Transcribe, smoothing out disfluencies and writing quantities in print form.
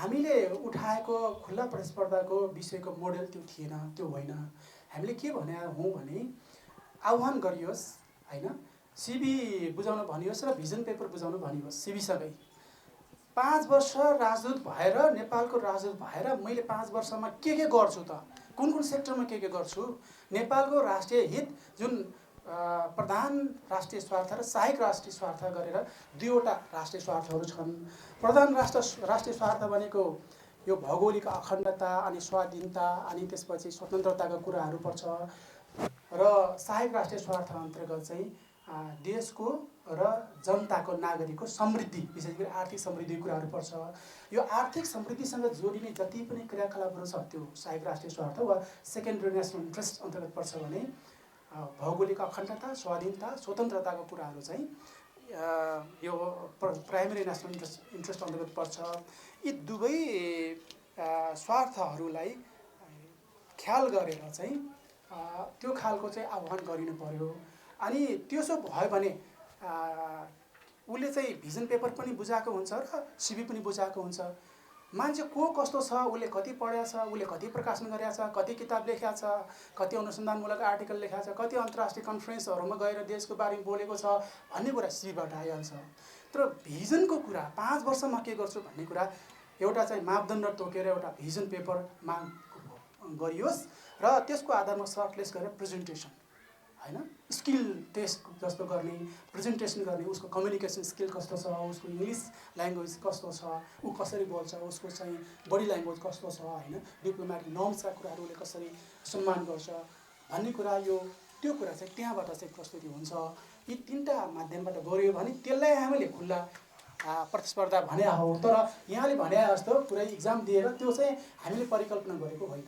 हामीले उठाएको खुल्ला प्रतिस्पर्धाको विषयको मोडेल त्यो थिएन, त्यो होइन। हामीले के भने हौँ भने आह्वान गरियोस् हैन, सिबी बुझाउन भनियोस् र भिजन पेपर बुझाउन भनियोस् सिबीसँगै। 5 वर्ष राजदूत भएर, नेपालको राजदूत भएर मैले 5 वर्षमा के गर्छु त, कुन कुन सेक्टरमा के गर्छु, नेपालको राष्ट्रिय हित जुन प्रधान राष्ट्रिय स्वार्थ र सहायक राष्ट्रिय स्वार्थ गरेर दुईवटा राष्ट्रिय स्वार्थहरू छन्। प्रधान राष्ट्रिय स्वार्थ भनेको यो भौगोलिक अखण्डता अनि स्वाधीनता अनि त्यसपछि स्वतन्त्रताका कुराहरू पर्छ र सहायक राष्ट्रिय स्वार्थ अन्तर्गत चाहिँ देशको र जनताको नागरिकको समृद्धि, विशेष गरी आर्थिक समृद्धिको कुराहरू पर्छ। यो आर्थिक समृद्धिसँग जोडिने जति पनि क्रियाकलापहरू छ त्यो सहायक राष्ट्रिय स्वार्थ वा सेकेन्डरी नेसनल इन्ट्रेस्ट अन्तर्गत पर्छ भने भौगोलिक अखण्डता, स्वाधीनता, स्वतन्त्रताको कुराहरू चाहिँ यो प्राइमेरी नेसनल इन्ट्रेस्ट अन्तर्गत पर्छ। यी दुवै स्वार्थहरूलाई ख्याल गरेर चाहिँ त्यो खालको चाहिँ आह्वान गरिनु पर्यो। अनि त्यसो भयो भने उसले चाहिँ भिजन पेपर पनि बुझाएको हुन्छ र सिबी पनि बुझाएको हुन्छ। मान्छे को कस्तो छ, उसले कति पढेको छ, उसले कति प्रकाशन गरेको छ, कति किताब लेखेको छ, कति अनुसन्धानमूलक आर्टिकल लेखेको छ, कति अन्तर्राष्ट्रिय कन्फरेन्सहरूमा गएर देशको बारेमा बोलेको छ भन्ने कुरा सिबीबाट आइहाल्छ। तर भिजनको कुरा 5 वर्षमा के गर्छु भन्ने कुरा एउटा चाहिँ मापदण्ड तोकेर एउटा भिजन पेपर माग गरियोस् र त्यसको आधारमा सर्टलिस्ट गरेर प्रेजेन्टेसन हैन, स्किल टेस्ट जस्तो गर्ने, प्रेजेन्टेसन गर्ने, उसको कम्युनिकेसन स्किल कस्तो छ, उसको इङ्ग्लिस ल्याङ्ग्वेज कस्तो छ, ऊ कसरी बोल्छ, उसको चाहिँ बडी ल्याङ्ग्वेज कस्तो छ हैन, डिप्लोमेटिक नर्म्सका कुराहरू उसले कसरी सम्मान गर्छ भन्ने कुरा, यो त्यो कुरा चाहिँ त्यहाँबाट चाहिँ प्रस्तुति हुन्छ। यी तीनटा माध्यमबाट गरियो भने त्यसलाई हामीले खुल्ला प्रतिस्पर्धा भने हो। तर यहाँले भने जस्तो पुरै इक्जाम दिएर त्यो चाहिँ हामीले परिकल्पना गरेको होइन।